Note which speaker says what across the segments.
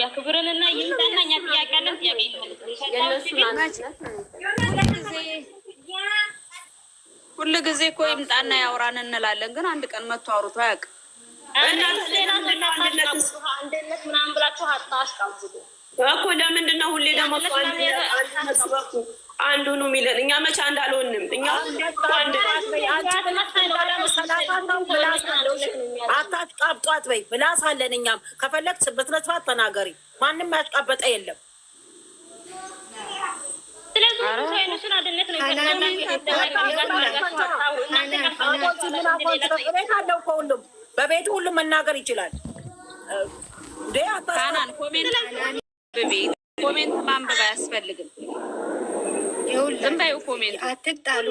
Speaker 1: ያክብረንና ይምጣና እኛ ጥያቄ አለን። ጥያቄ
Speaker 2: ሁሉ ጊዜ እኮ ይምጣና ያውራን እንላለን፣ ግን አንድ ቀን መጥቶ አውርቶ አያውቅም።
Speaker 1: አንድነት ምናምን ብላችሁ አታስቀምጡ
Speaker 3: እኮ። ለምንድን ነው ሁሌ ደግሞ አንዱ ነው የሚለን? እኛ መቼ እንዳልሆንም እኛ
Speaker 4: አታሽቃብጧት በይ ምላስ አለን። እኛም ከፈለግ በስነስርዓት ተናገሪ። ማንም ያሽቃበጠ የለም። ከሁሉም በቤቱ ሁሉም መናገር ይችላል።
Speaker 2: ኮሜንት ማንበብ አያስፈልግም። ዝም በይው ኮሜንት
Speaker 5: አትጣሉ።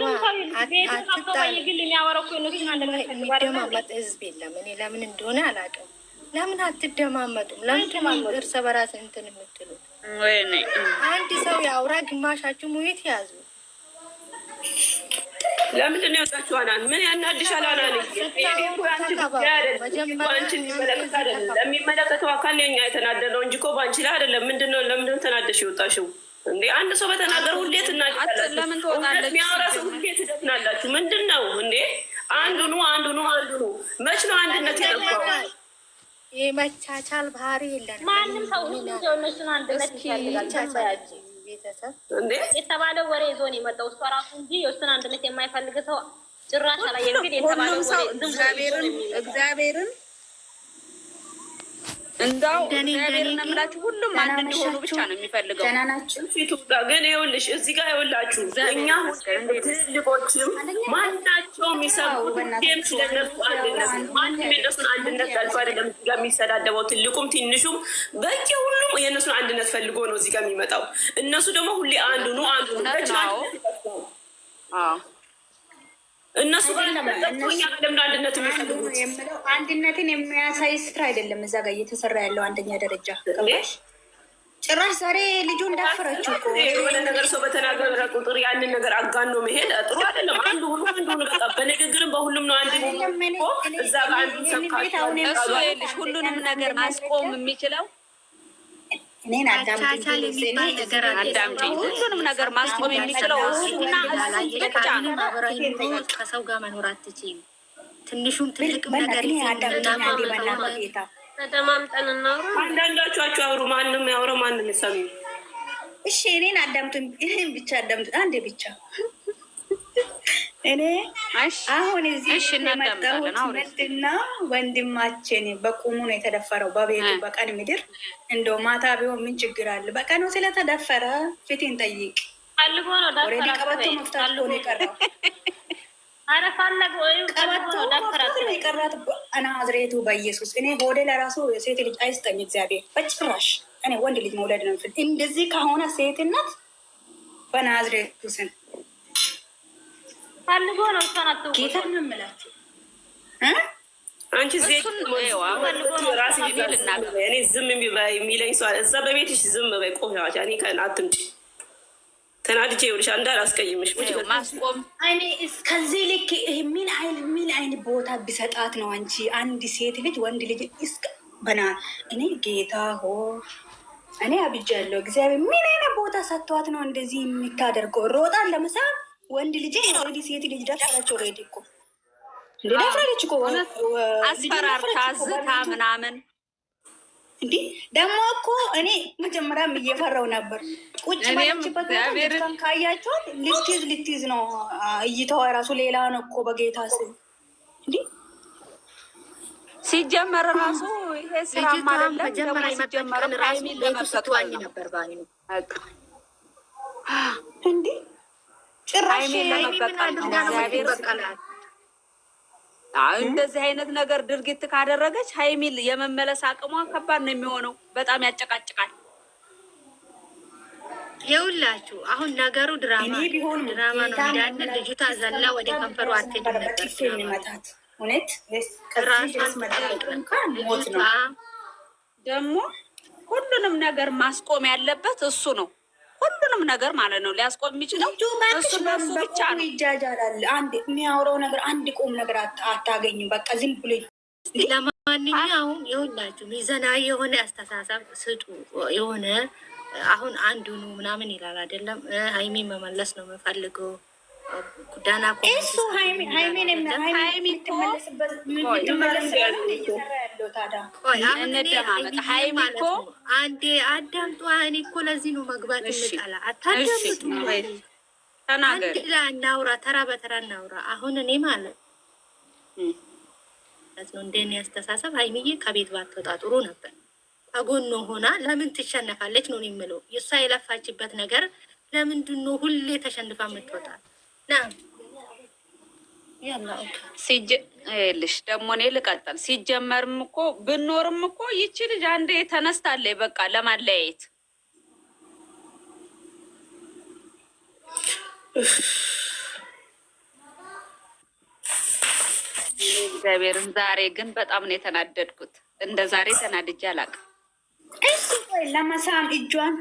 Speaker 5: የሚደማመጥ ህዝብ የለም። እኔ ለምን እንደሆነ አላውቅም። ለምን አትደማመጡም? ለምን እርስ በራስ እንትን የምትሉት? አንድ ሰው የአውራ ግማሻችሁ ሙየት ያዙ።
Speaker 3: ለምንድን ነው የወጣችሁ? አናን ምን ያናድሻል? አናን ለሚመለከተው አካል የኛ የተናደረው እንጂ እኮ ባንቺ ላይ አይደለም። ምንድነው? ለምንድን ተናደሽ የወጣሽው? እንዴ አንድ ሰው በተናገር ሁሌ ትናደዳላችሁ። ለምን ትወጣለች? የሚያወራ ሰው ሁሌ ትደፍናላችሁ። ምንድን ነው እንዴ? አንዱ ነው። መች ነው አንድነት የጠፋው?
Speaker 5: የመቻቻል ባህሪ የለን።
Speaker 1: ማንም ሰው እነሱን አንድነት ይፈልጋል። ቤተሰብ የተባለው ወሬ ዞን የመጣው እሷ ራሱ እንጂ የእሱን አንድነት የማይፈልግ ሰው ጭራሽ ላይ እንግዲህ የተባለው ወሬ
Speaker 2: እግዚአብሔርን እንዳው እግዚአብሔርን እምላችሁ ሁሉም አንድ እንዲሆኑ ብቻ ነው የሚፈልገው።
Speaker 3: ግን ይኸውልሽ እዚህ ጋር ይኸውላችሁ እኛ ትልቆችም ማናቸውም የሚሰሩት ስለነሱ አንድነት ማንም የነሱን አንድነት ጠልፎ አይደለም እዚህ ጋር የሚሰዳደበው። ትልቁም ትንሹም በቂ ሁሉም የእነሱን አንድነት ፈልጎ ነው እዚህ ጋር የሚመጣው። እነሱ ደግሞ ሁሌ አንዱ ነው እነሱ አንድነት
Speaker 6: የምለው አንድነትን የሚያሳይ ስራ አይደለም እዛ ጋር እየተሰራ ያለው። አንደኛ ደረጃ ጭራሽ ዛሬ ልጁ እንዳፈረችው እኮ
Speaker 3: የሆነ ነገር ሰው በተናገረ ቁጥር ያንን ነገር አጋኖ መሄድ ጥሩ አይደለም። አንዱ በቃ በንግግርም በሁሉም ነው አንድ እዛ ጋር አንዱ
Speaker 2: እሱ ይኸውልሽ ሁሉንም ነገር ማስቆም የሚችለው
Speaker 5: እኔን አዳምጪኝ።
Speaker 2: ሁሉንም ነገር ማስቆም የሚችለው እሱና
Speaker 5: ከሰው ጋር መኖር አትችይም። ትንሹም ትልቅም ነገር
Speaker 1: ተደማምጠን እናውራ።
Speaker 3: አንዳንዳችሁ አውሩ። ማንም ያውረው ማንም ይሰሙ።
Speaker 6: እሺ እኔን አዳምጡኝ። ይሄን ብቻ አዳምጡ። አንዴ ብቻ እኔ አሁን እዚህ የመጣሁት ምንድና ወንድማችን በቁሙ ነው የተደፈረው በቤቱ በቀን ምድር። እንደው ማታ ቢሆን ምን ችግር አለ? በቀኑ ስለተደፈረ ፊቴን ጠይቅ
Speaker 1: አልጎ ነው ዳፈራ
Speaker 6: ቀበቶ መፍታት ነው የቀረው። ቀበቶ ነው የቀራት። ናዝሬቱ በኢየሱስ እኔ ሆዴ ለራሱ ሴት ልጅ አይስጠኝ እግዚአብሔር በጭራሽ። እኔ ወንድ ልጅ መውለድ ነው የምፈልግ። እንደዚህ ከሆነ ሴትነት በናዝሬቱ ስም
Speaker 1: ፈልጎ ነው ሰናቱ
Speaker 6: ጌታ ነው የምላችሁ።
Speaker 3: አንቺ ዜት ራስ እኔ ዝም የሚለኝ ሰው እዛ በቤትሽ ዝም በይ። ቆሻሻ እኔ አትምጪ። ተናድጄ ይኸውልሽ እንዳላስቀይምሽ
Speaker 2: ማስቆም
Speaker 6: እኔ እስከዚህ ልክ ምን አይነት ቦታ ቢሰጣት ነው አንቺ አንድ ሴት ልጅ ወንድ ልጅ በና እኔ ጌታ ሆ እኔ አብጃለሁ። እግዚአብሔር ምን አይነት ቦታ ሰጥቷት ነው እንደዚህ የምታደርገው? ሮጣን ለምሳ ወንድ ልጅ ኦልሬዲ ሴት ልጅ ደፈረች። ኦልሬዲ እኮ ደፈረች እኮ
Speaker 2: አስፈራርታ ዝታ ምናምን።
Speaker 6: እንዲህ ደግሞ እኮ እኔ መጀመሪያም እየፈራው ነበር። ቁጭ ባለችበት ካያቸውን ልትይዝ ነው እይተዋ ራሱ ሌላ ነው እኮ በጌታ ስም እንዲህ
Speaker 2: ሲጀመር ራሱ ይሄ ስራ ማለት
Speaker 5: መጀመሪያ ሲጀመር ራሱ ቤቱ ስትዋኝ ነበር ባኒ ነው
Speaker 6: እንዲህ ጭራሽ
Speaker 2: እንደዚህ አይነት ነገር ድርጊት ካደረገች ሀይሚል የመመለስ አቅሟ ከባድ ነው የሚሆነው። በጣም ያጨቃጭቃል።
Speaker 5: ይኸውላችሁ አሁን ነገሩ ድራማ ነው። እንዳንድ ልጅቷ ዘላ ወደ ከንፈሩ አትሄድም ነበር።
Speaker 6: እውነት
Speaker 2: ደግሞ ሁሉንም ነገር ማስቆም ያለበት እሱ ነው። ሁሉንም ነገር ማለት ነው ሊያስቆም የሚችለው እሱ በሱ ብቻ ነው።
Speaker 6: ይጃጃላል። አንድ የሚያወራው ነገር አንድ ቁም ነገር አታገኝም። በቃ ዝም ብሎ
Speaker 5: ማንኛውም የሁላችሁ ሚዘናዊ የሆነ አስተሳሰብ ስጡ። የሆነ አሁን አንዱኑ ምናምን ይላል አይደለም። ሀይሚ መመለስ ነው የምፈልገው። ዳና
Speaker 6: እሱ ሀይሚ
Speaker 5: እኮ አንዴ አዳምጧ። እኔ እኮ ለዚህ ነው መግባት የምጠላ። አታዳምጡ። አንድ ላይ እናውራ፣ ተራ በተራ እናውራ። አሁን እኔ ማለት ነው እንደኔ አስተሳሰብ ሀይሚዬ ከቤት ባትወጣ ጥሩ ነበር። ከጎኑ ሆና ለምን ትሸነፋለች ነው የምለው። የእሷ የለፋችበት ነገር ለምንድን ነው ሁሌ ተሸንፋ የምትወጣ?
Speaker 2: ልሽ ደግሞ እኔ ልቀጥል። ሲጀመርም እኮ ብኖርም እኮ ይቺ ልጅ አንዴ ተነስታለች በቃ ለማለያየት። እግዚአብሔርን ዛሬ ግን በጣም ነው የተናደድኩት። እንደ ዛሬ ተናድጄ አላውቅም።
Speaker 6: እሱ ለመሳም እጇን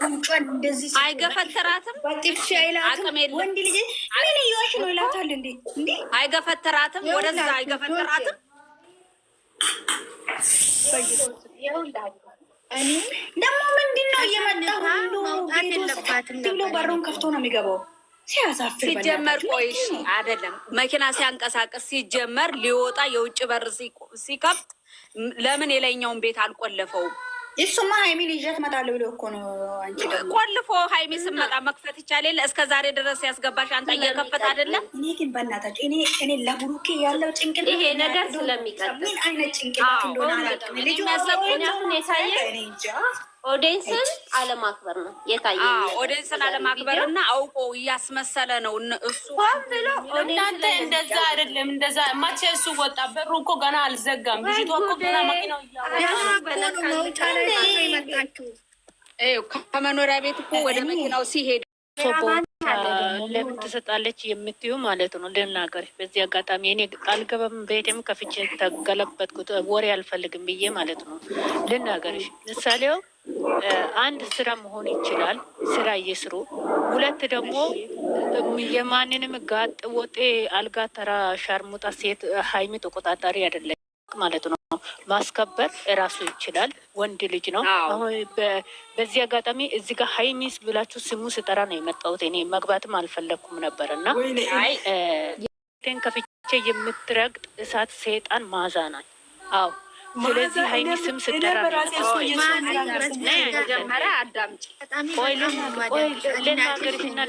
Speaker 6: ጉንጯን እንደዚህ
Speaker 2: አይገፈትራትም፣
Speaker 6: በጥፊ አይላትም። ወንድ ልጅ ምን እየዋሽ ነው ይላታል እንዴ?
Speaker 2: አይገፈትራትም፣ ወደዛ አይገፈትራትም።
Speaker 6: ደግሞ ምንድን ነው እየመጣ ሁሉ ብሎ በሩን ከፍቶ ነው የሚገባው። ሲያሳፍር
Speaker 2: ሲጀመር ቆይሽ አይደለም መኪና ሲያንቀሳቀስ ሲጀመር ሊወጣ የውጭ በር ሲከፍት ለምን የላይኛውን ቤት አልቆለፈውም?
Speaker 6: እሱማ ሀይሚን ይዣት እመጣለሁ ብሎ እኮ ነው። አንቺ
Speaker 2: ቆልፎ ሀይሚ ስመጣ መክፈት ይቻል የለ? እስከ ዛሬ ድረስ ያስገባሽ አንተ እየከፈት አይደለም።
Speaker 6: እኔ ግን በእናታችሁ እኔ ለብሩኬ ያለው ጭንቅላት
Speaker 1: ይሄ ነገር ስለሚቀጥል
Speaker 6: ምን አይነት ጭንቅላት እንደሆነ አላውቅም። ልጁ
Speaker 1: የሚያሰቡኛሁን የታየ ኦዲየንስን አለማክበር ነው የታየ።
Speaker 2: ኦዲየንስን አለማክበር እና አውቆ እያስመሰለ ነው እሱ
Speaker 3: ብሎ። እናንተ እንደዛ አይደለም። እንደዛ ማቼ እሱ ወጣ። በሩ እኮ ገና አልዘጋም። ልጅቷ እኮ ገና መኪናው
Speaker 2: ከመኖሪያ ቤት እኮ ወደ መኪናው ሲሄድ
Speaker 7: ለምን ትሰጣለች የምትዩ ማለት ነው። ልናገር በዚህ አጋጣሚ እኔ አልገባም ቤቴም ከፍቼ ተገለበጥኩት ወሬ አልፈልግም ብዬ ማለት ነው። ልናገርሽ ምሳሌው አንድ ስራ መሆን ይችላል፣ ስራ እየስሩ። ሁለት ደግሞ የማንንም ጋጥ ወጤ አልጋ ተራ ሻርሙጣ ሴት ሀይሚ ተቆጣጣሪ አይደለም ማለት ነው። ማስከበር እራሱ ይችላል። ወንድ ልጅ ነው። አሁን በዚህ አጋጣሚ እዚህ ጋር ሀይሚስ ብላችሁ ስሙ ስጠራ ነው የመጣሁት። እኔ መግባትም አልፈለግኩም ነበር እና ቴን ከፍቼ የምትረግጥ እሳት ሰይጣን ማዛ ናት። አዎ ስለዚህ ሀይሚ ስም ስጠራ ልናገርሽና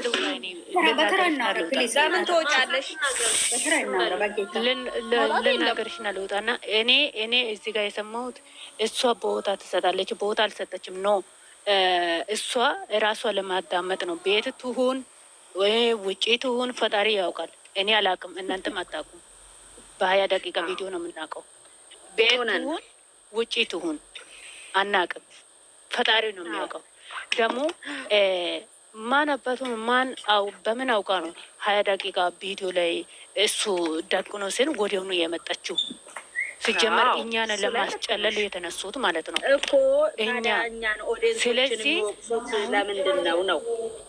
Speaker 7: ልናገርሽና ልውጣና እኔ እዚህ ጋር የሰማሁት እሷ ቦታ ትሰጣለች፣ ቦታ አልሰጠችም። ኖ እሷ እራሷ ለማዳመጥ ነው። ቤት ትሁን ወይ ውጪ ትሁን ፈጣሪ ያውቃል። እኔ አላውቅም፣ እናንተም አታውቁም። በ20 ደቂቃ ቪዲዮ ነው የምናውቀው። ቤት ትሁን ውጪ ትሁን አናውቅም፣ ፈጣሪ ነው የሚያውቀው። ደግሞ ማን አባቱን በምን አውቃ ነው 20 ደቂቃ ቪዲዮ ላይ እሱ ደቅኖ ሲል ወዲያውኑ የመጣችው? ሲጀመር እኛን ለማስጨለል የተነሱት ማለት ነው እኮ እኛ። ስለዚህ
Speaker 2: ለምንድን ነው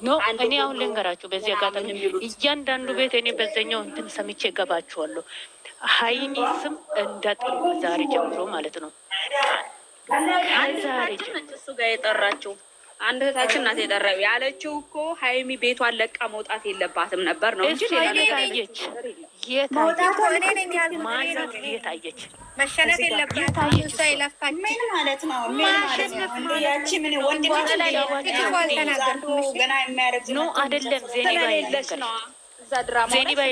Speaker 7: ኖ እኔ አሁን ልንገራችሁ በዚህ አጋጣሚ እያንዳንዱ ቤት እኔ በዛኛው እንትን ሰምቼ ገባችኋለሁ። ሀይሚ ስም እንዳጠሩ ዛሬ ጀምሮ ማለት ነው።
Speaker 2: ዛሬ እሱ ጋር የጠራችው አንድ እህታችን ናት የጠራው ያለችው እኮ ሀይሚ ቤቷን ለቃ መውጣት የለባትም ነበር ነው እንጂ
Speaker 7: የታየች የታየች
Speaker 5: መሸነፍ የለባትም። እሷ የለፋች
Speaker 6: ምን ማለት ነው? ያቺ ምን ወንድ ገና የሚያደርግ
Speaker 7: ነው አይደለም። ዜኒባይ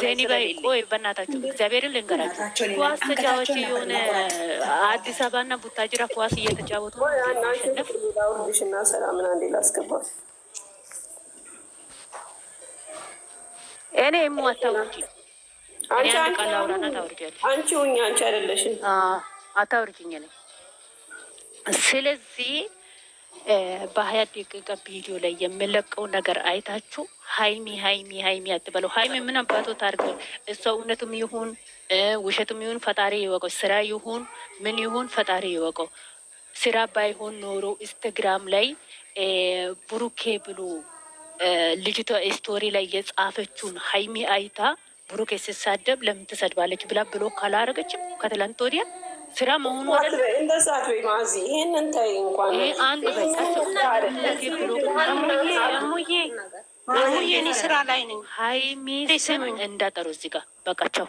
Speaker 7: ዜኒባይ ቆይ በእናታችሁ እግዚአብሔርን ልንገራችሁ። ኳስ ተጫዋች የሆነ አዲስ አበባና ቡታጅራ ኳስ እየተጫወቱ
Speaker 3: ሽና ሰላምን አንዴ ላስገባት።
Speaker 7: እኔ አታውርጂ፣ አንድ ቃል አውራና ታውርጃለሽ።
Speaker 3: አንቺ ሁኚ፣ አንቺ አይደለሽም
Speaker 7: አታውርጂኝ ነኝ። ስለዚህ በ20 ደቂቃ ቪዲዮ ላይ የምለቀው ነገር አይታችሁ ሀይሚ አትበለው። ሀይሚ ምን አባቶ ታርገ እሷ እውነቱም ይሁን ውሸቱም ይሁን ፈጣሪ ይወቀው። ስራ ይሁን ምን ይሁን ፈጣሪ ይወቀው። ስራ ባይሆን ኖሮ ኢንስታግራም ላይ ብሩኬ ብሎ ልጅቷ ስቶሪ ላይ የጻፈችውን ሀይሚ አይታ ብሩኬ ሲሳደብ ለምን ትሰድባለች ብላ ብሎ ካላረገችም ከትላንት ወዲያ ስራ መሆኑ
Speaker 3: እንደዛ አትበይ ማዚ፣ ይሄንን ተይ እንኳን
Speaker 7: አንድ
Speaker 8: እሙዬ እኔ ስራ ላይ ነኝ።
Speaker 7: ሀይሚ ስም እንዳጠሩ እዚህ ጋር በቃቸው።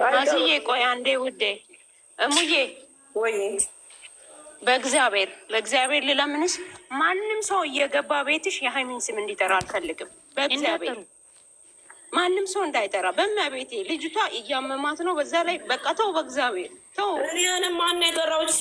Speaker 8: ማዝዬ ቆይ አንዴ ውዴ። እሙዬ
Speaker 3: ወይ
Speaker 8: በእግዚአብሔር ልለምንሽ፣ ማንም ሰው እየገባ ቤትሽ የሀይሚን ስም እንዲጠራ አልፈልግም። በእግዚአብሔር ማንም ሰው እንዳይጠራ። በእመቤቴ ልጅቷ እያመማት ነው። በዛ ላይ በቃ ተው፣ በእግዚአብሔር ተው።
Speaker 3: እኔ ማን የጠራዎች